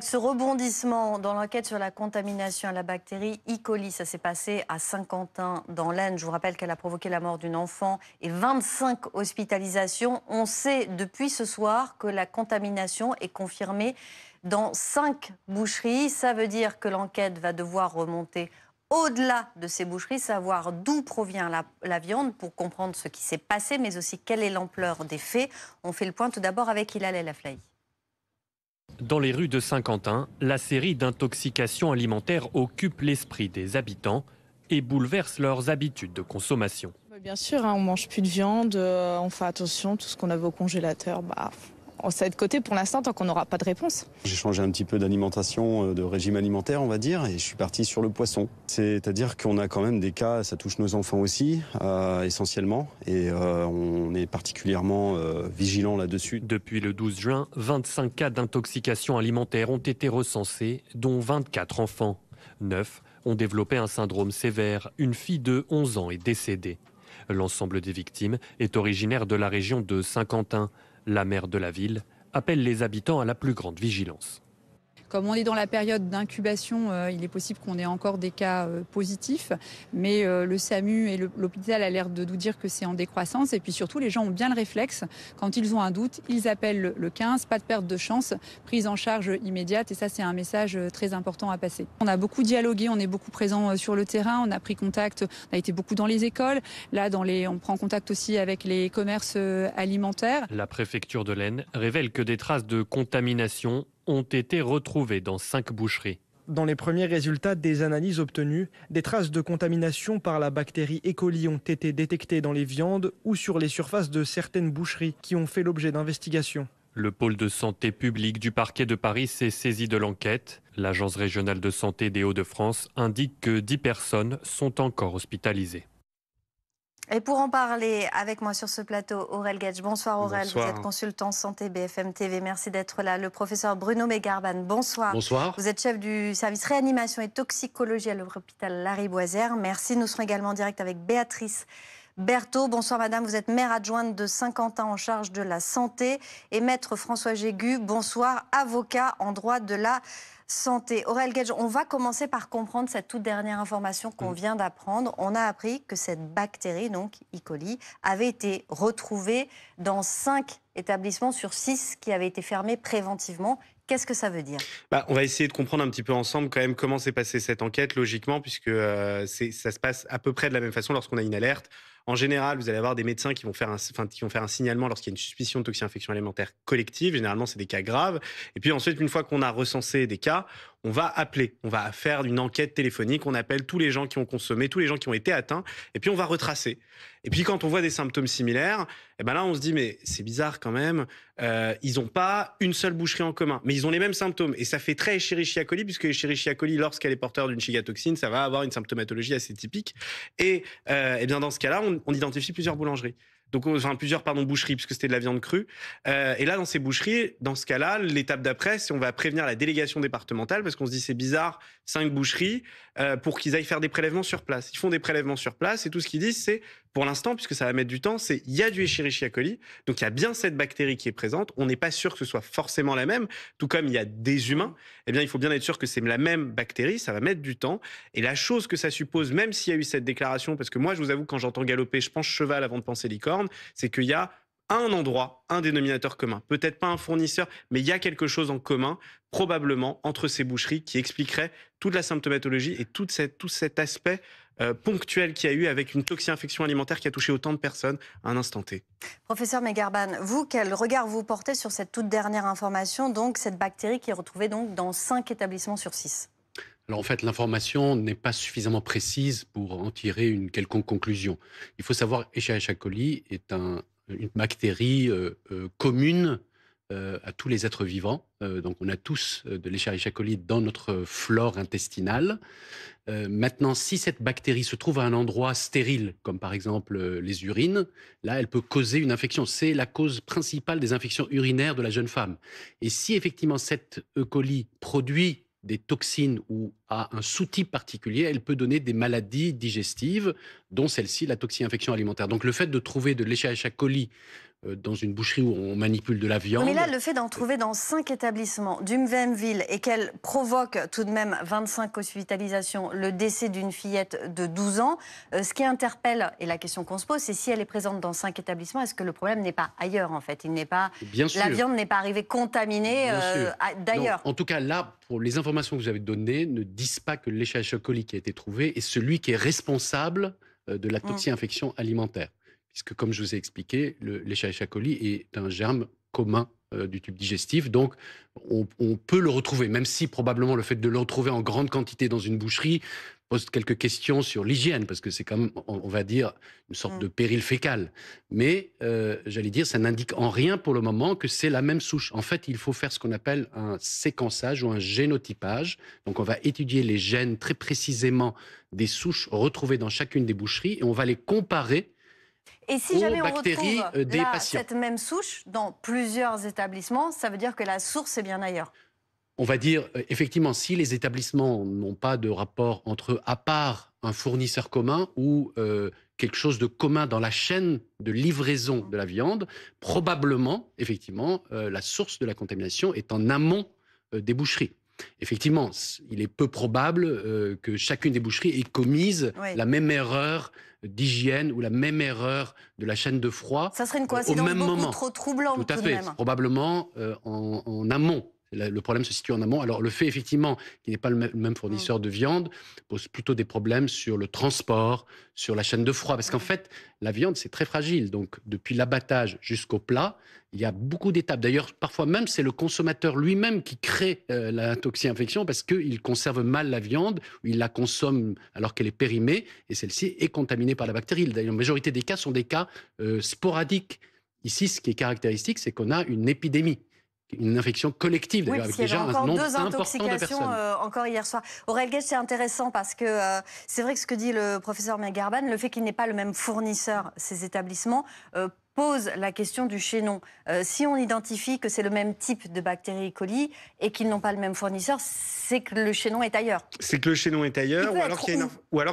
Ce rebondissement dans l'enquête sur la contamination à la bactérie E. coli, ça s'est passé à Saint-Quentin dans l'Aisne. Je vous rappelle qu'elle a provoqué la mort d'une enfant et 25 hospitalisations. On sait depuis ce soir que la contamination est confirmée dans 5 boucheries. Ça veut dire que l'enquête va devoir remonter au-delà de ces boucheries, savoir d'où provient la viande pour comprendre ce qui s'est passé, mais aussi quelle est l'ampleur des faits. On fait le point tout d'abord avec Hilal El Aflahi. Dans les rues de Saint-Quentin, la série d'intoxications alimentaires occupe l'esprit des habitants et bouleverse leurs habitudes de consommation. Bien sûr, on mange plus de viande, on fait attention, tout ce qu'on avait au congélateur, on se met de côté pour l'instant tant qu'on n'aura pas de réponse. J'ai changé un petit peu d'alimentation, de régime alimentaire on va dire, et je suis parti sur le poisson. C'est-à-dire qu'on a quand même des cas, ça touche nos enfants aussi, essentiellement, et on est particulièrement vigilant là-dessus. Depuis le 12 juin, 25 cas d'intoxication alimentaire ont été recensés, dont 24 enfants. 9 ont développé un syndrome sévère. Une fille de 11 ans est décédée. L'ensemble des victimes est originaire de la région de Saint-Quentin. La maire de la ville appelle les habitants à la plus grande vigilance. Comme on est dans la période d'incubation, il est possible qu'on ait encore des cas positifs, mais le SAMU et l'hôpital a l'air de nous dire que c'est en décroissance. Et puis surtout, les gens ont bien le réflexe. Quand ils ont un doute, ils appellent le 15, pas de perte de chance, prise en charge immédiate. Et ça, c'est un message très important à passer. On a beaucoup dialogué, on est beaucoup présent sur le terrain, on a pris contact, on a été beaucoup dans les écoles. Là, on prend contact aussi avec les commerces alimentaires. La préfecture de l'Aisne révèle que des traces de contamination ont été retrouvées dans 5 boucheries. Dans les premiers résultats des analyses obtenues, des traces de contamination par la bactérie E. coli ont été détectées dans les viandes ou sur les surfaces de certaines boucheries qui ont fait l'objet d'investigations. Le pôle de santé publique du parquet de Paris s'est saisi de l'enquête. L'agence régionale de santé des Hauts-de-France indique que 10 personnes sont encore hospitalisées. Et pour en parler avec moi sur ce plateau, Aurel Guedj. Bonsoir Aurel, Bonsoir. Vous êtes consultant santé BFM TV, merci d'être là. Le professeur Bruno Megarban, bonsoir. Bonsoir. Vous êtes chef du service réanimation et toxicologie à l'hôpital Lariboisière. Merci, nous serons également en direct avec Béatrice Berthaud. Bonsoir madame, vous êtes maire adjointe de Saint-Quentin en charge de la santé. Et maître François Jégu, bonsoir, avocat en droit de la santé. Aurel Guedj, on va commencer par comprendre cette toute dernière information qu'on vient d'apprendre. On a appris que cette bactérie, donc E. coli, avait été retrouvée dans 5 établissements sur 6 qui avaient été fermés préventivement. Qu'est-ce que ça veut dire ? On va essayer de comprendre un petit peu ensemble quand même comment s'est passée cette enquête, logiquement, puisque ça se passe à peu près de la même façon lorsqu'on a une alerte. En général, vous allez avoir des médecins qui vont faire un signalement lorsqu'il y a une suspicion de toxi-infection alimentaire collective. Généralement, c'est des cas graves. Et puis ensuite, une fois qu'on a recensé des cas, on va appeler. On va faire une enquête téléphonique. On appelle tous les gens qui ont consommé, tous les gens qui ont été atteints. Et puis, on va retracer. Et puis, quand on voit des symptômes similaires, là, on se dit, mais c'est bizarre quand même. Ils n'ont pas une seule boucherie en commun, mais ils ont les mêmes symptômes. Et ça fait très Escherichia coli, puisque Escherichia coli, lorsqu'elle est porteur d'une chigatoxine, ça va avoir une symptomatologie assez typique. Et bien dans ce cas-là, on identifie plusieurs boulangeries. Donc, plusieurs boucheries, puisque c'était de la viande crue. Et là, dans ces boucheries, dans ce cas-là, l'étape d'après, c'est on va prévenir la délégation départementale, parce qu'on se dit c'est bizarre, 5 boucheries, pour qu'ils aillent faire des prélèvements sur place. Ils font des prélèvements sur place, et tout ce qu'ils disent, c'est, pour l'instant, puisque ça va mettre du temps, c'est il y a du Escherichia coli, donc il y a bien cette bactérie qui est présente. On n'est pas sûr que ce soit forcément la même, tout comme il y a des humains. Il faut bien être sûr que c'est la même bactérie, ça va mettre du temps. Et la chose que ça suppose, même s'il y a eu cette déclaration, parce que moi, je vous avoue, quand j'entends galoper, je pense cheval avant de penser licorne, c'est qu'il y a un endroit, un dénominateur commun. Peut-être pas un fournisseur, mais il y a quelque chose en commun, probablement, entre ces boucheries qui expliquerait toute la symptomatologie et tout cet aspect ponctuel qu'il y a eu avec une toxi-infection alimentaire qui a touché autant de personnes à un instant T. Professeur Megarban, vous, quel regard vous portez sur cette toute dernière information, donc cette bactérie qui est retrouvée donc, dans 5 établissements sur 6 ? Alors en fait, l'information n'est pas suffisamment précise pour en tirer une quelconque conclusion. Il faut savoir que Escherichia coli est une bactérie commune à tous les êtres vivants. Donc on a tous de l'Escherichia coli dans notre flore intestinale. Maintenant, si cette bactérie se trouve à un endroit stérile, comme par exemple les urines, là, elle peut causer une infection. C'est la cause principale des infections urinaires de la jeune femme. Et si effectivement cette E. coli produit des toxines ou à un sous-type particulier, elle peut donner des maladies digestives, dont celle-ci, la toxi-infection alimentaire. Donc le fait de trouver de l'Escherichia coli dans une boucherie où on manipule de la viande. Mais là, le fait d'en trouver dans 5 établissements du même ville et qu'elle provoque tout de même 25 hospitalisations, le décès d'une fillette de 12 ans, ce qui interpelle, et la question qu'on se pose, c'est si elle est présente dans 5 établissements, est-ce que le problème n'est pas ailleurs en fait? La viande n'est pas arrivée contaminée d'ailleurs. En tout cas, là, pour les informations que vous avez données, ne disent pas que l'Escherichia coli qui a été trouvé est celui qui est responsable de la toxi-infection alimentaire. Puisque, comme je vous ai expliqué, l'Escherichia coli est un germe commun du tube digestif. Donc, on peut le retrouver, même si probablement le fait de le retrouver en grande quantité dans une boucherie pose quelques questions sur l'hygiène, parce que c'est quand même, on va dire, une sorte de péril fécal. Mais, j'allais dire, ça n'indique en rien pour le moment que c'est la même souche. En fait, il faut faire ce qu'on appelle un séquençage ou un génotypage. Donc, on va étudier les gènes très précisément des souches retrouvées dans chacune des boucheries et on va les comparer. Et si jamais on bactéries retrouve des patients. cette même souche dans plusieurs établissements, ça veut dire que la source est bien ailleurs. On va dire, effectivement, si les établissements n'ont pas de rapport entre eux, à part un fournisseur commun ou quelque chose de commun dans la chaîne de livraison de la viande, probablement, effectivement, la source de la contamination est en amont des boucheries. Effectivement, il est peu probable que chacune des boucheries ait commise la même erreur d'hygiène ou la même erreur de la chaîne de froid. Ça serait une coïncidence beaucoup moment. trop troublante. Tout à fait, probablement en amont. Le problème se situe en amont. Alors, le fait, effectivement, qu'il n'est pas le même fournisseur de viande pose plutôt des problèmes sur le transport, sur la chaîne de froid. Parce qu'en fait, la viande, c'est très fragile. Donc, depuis l'abattage jusqu'au plat, il y a beaucoup d'étapes. D'ailleurs, parfois même, c'est le consommateur lui-même qui crée la toxi-infection parce qu'il conserve mal la viande, ou il la consomme alors qu'elle est périmée, et celle-ci est contaminée par la bactérie. D'ailleurs, la majorité des cas sont des cas sporadiques. Ici, ce qui est caractéristique, c'est qu'on a une épidémie. Une infection collective, d'ailleurs, avec déjà un nombre important de personnes. Encore hier soir. Aurel Guedj, c'est intéressant parce que c'est vrai que ce que dit le professeur Megarban, le fait qu'il n'ait pas le même fournisseur, ces établissements, pose la question du chaînon. Si on identifie que c'est le même type de bactéries E. coli et qu'ils n'ont pas le même fournisseur, c'est que le chaînon est ailleurs. C'est que le chaînon est ailleurs, ou alors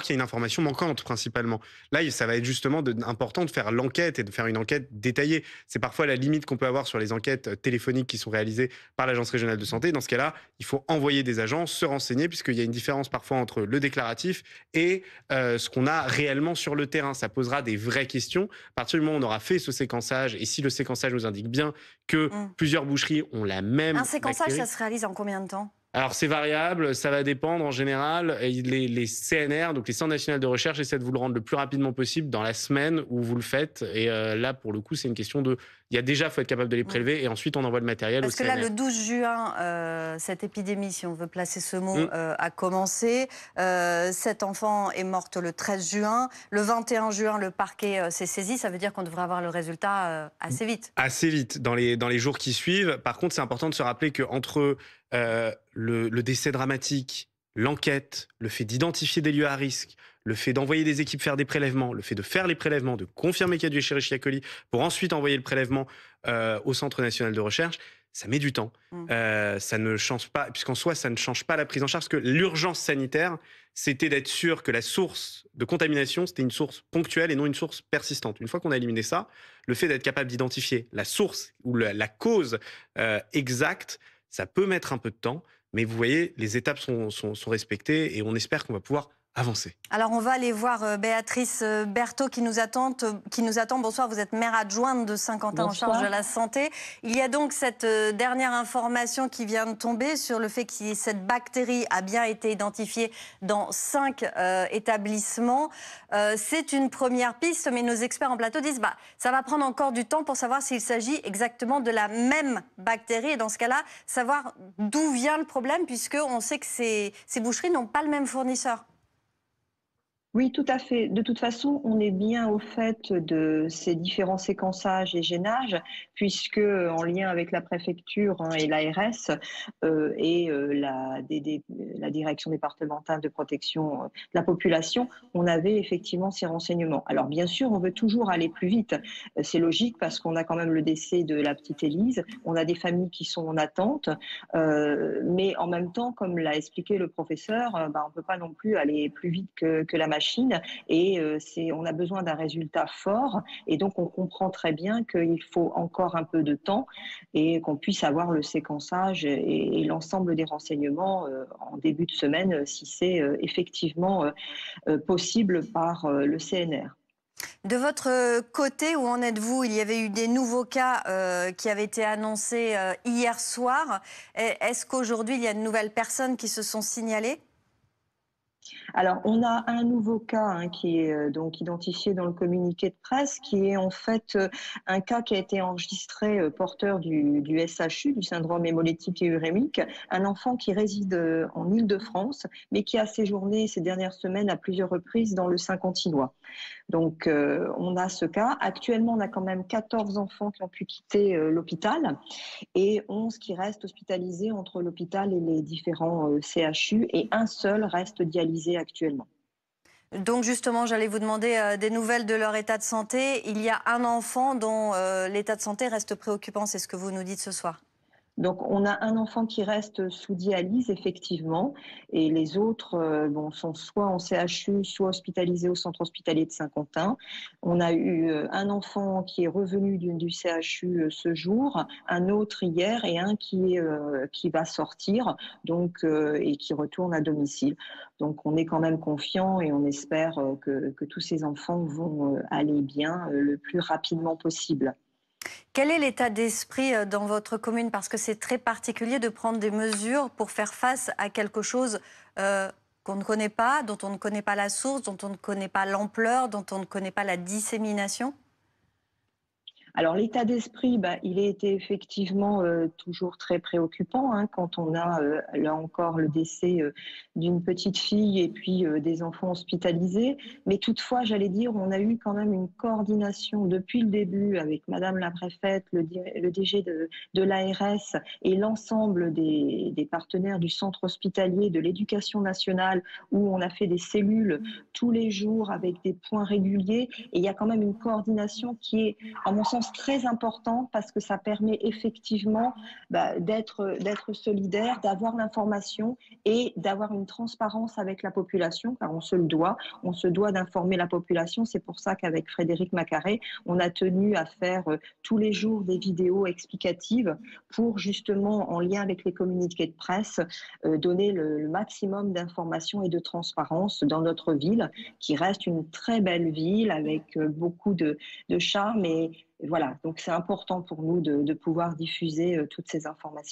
qu'il y a une information manquante, principalement. Là, ça va être justement important de faire l'enquête et de faire une enquête détaillée. C'est parfois la limite qu'on peut avoir sur les enquêtes téléphoniques qui sont réalisées par l'Agence régionale de santé. Dans ce cas-là, il faut envoyer des agents, se renseigner, puisqu'il y a une différence parfois entre le déclaratif et ce qu'on a réellement sur le terrain. Ça posera des vraies questions. À partir du moment où on aura fait ce séquençage, et si le séquençage nous indique bien que plusieurs boucheries ont la même Un séquençage, bactérie, ça se réalise en combien de temps ? Alors c'est variable, ça va dépendre en général. Les CNR, donc les Centres nationaux de recherche, essaient de vous le rendre le plus rapidement possible dans la semaine où vous le faites. Et là, pour le coup, c'est une question de... faut être capable de les prélever et ensuite on envoie le matériel au CNR. Parce que là, le 12 juin, cette épidémie, si on veut placer ce mot, a commencé. Cet enfant est morte le 13 juin. Le 21 juin, le parquet s'est saisi. Ça veut dire qu'on devrait avoir le résultat assez vite. Assez vite, dans les jours qui suivent. Par contre, c'est important de se rappeler qu'entre le décès dramatique, l'enquête, le fait d'identifier des lieux à risque, le fait d'envoyer des équipes faire des prélèvements, le fait de faire les prélèvements, de confirmer qu'il y a du Escherichia coli, pour ensuite envoyer le prélèvement au Centre national de recherche, ça met du temps. Ça ne change pas, puisqu'en soi, ça ne change pas la prise en charge, parce que l'urgence sanitaire, c'était d'être sûr que la source de contamination, c'était une source ponctuelle et non une source persistante. Une fois qu'on a éliminé ça, le fait d'être capable d'identifier la source ou la cause exacte, ça peut mettre un peu de temps, mais vous voyez, les étapes sont respectées et on espère qu'on va pouvoir avancer. Alors on va aller voir Béatrice Berthaud qui nous attend. Bonsoir, vous êtes maire adjointe de Saint-Quentin en charge de la santé. Il y a donc cette dernière information qui vient de tomber sur le fait que cette bactérie a bien été identifiée dans 5 établissements. C'est une première piste, mais nos experts en plateau disent ça va prendre encore du temps pour savoir s'il s'agit exactement de la même bactérie. Et dans ce cas-là, savoir d'où vient le problème, puisqu'on sait que ces boucheries n'ont pas le même fournisseur. Oui, tout à fait. De toute façon, on est bien au fait de ces différents séquençages et génages, puisque en lien avec la préfecture et l'ARS et la direction départementale de protection de la population, on avait effectivement ces renseignements. Alors bien sûr, on veut toujours aller plus vite. C'est logique parce qu'on a quand même le décès de la petite Élise, on a des familles qui sont en attente, mais en même temps, comme l'a expliqué le professeur, on ne peut pas non plus aller plus vite que la machine. machines et on a besoin d'un résultat fort et donc on comprend très bien qu'il faut encore un peu de temps et qu'on puisse avoir le séquençage et l'ensemble des renseignements en début de semaine si c'est effectivement possible par le CNR. De votre côté, où en êtes-vous? Il y avait eu des nouveaux cas qui avaient été annoncés hier soir. Est-ce qu'aujourd'hui, il y a de nouvelles personnes qui se sont signalées? Alors, on a un nouveau cas qui est donc identifié dans le communiqué de presse, qui est en fait un cas qui a été enregistré porteur du SHU, du syndrome hémolytique et urémique, un enfant qui réside en Île-de-France, mais qui a séjourné ces dernières semaines à plusieurs reprises dans le Saint-Quentinois. Donc, on a ce cas. Actuellement, on a quand même 14 enfants qui ont pu quitter l'hôpital et 11 qui restent hospitalisés entre l'hôpital et les différents CHU et un seul reste dialysé actuellement. Donc justement, j'allais vous demander des nouvelles de leur état de santé. Il y a un enfant dont l'état de santé reste préoccupant, c'est ce que vous nous dites ce soir. Donc, on a un enfant qui reste sous dialyse, effectivement, et les autres sont soit en CHU, soit hospitalisés au centre hospitalier de Saint-Quentin. On a eu un enfant qui est revenu du CHU ce jour, un autre hier et un qui va sortir donc, et qui retourne à domicile. Donc, on est quand même confiant et on espère que tous ces enfants vont aller bien le plus rapidement possible. Quel est l'état d'esprit dans votre commune? Parce que c'est très particulier de prendre des mesures pour faire face à quelque chose qu'on ne connaît pas, dont on ne connaît pas la source, dont on ne connaît pas l'ampleur, dont on ne connaît pas la dissémination. Alors l'état d'esprit, il a été effectivement toujours très préoccupant quand on a là encore le décès d'une petite fille et puis des enfants hospitalisés. Mais toutefois, j'allais dire, on a eu quand même une coordination depuis le début avec Madame la préfète, le DG de l'ARS et l'ensemble des partenaires du centre hospitalier, de l'éducation nationale, où on a fait des cellules tous les jours avec des points réguliers. Et il y a quand même une coordination qui est, à mon sens, très important parce que ça permet effectivement d'être solidaire, d'avoir l'information et d'avoir une transparence avec la population, car on se doit d'informer la population. C'est pour ça qu'avec Frédéric Macaré, on a tenu à faire tous les jours des vidéos explicatives pour justement, en lien avec les communiqués de presse, donner le maximum d'informations et de transparence dans notre ville, qui reste une très belle ville avec beaucoup de charme. Et voilà, donc c'est important pour nous de pouvoir diffuser toutes ces informations.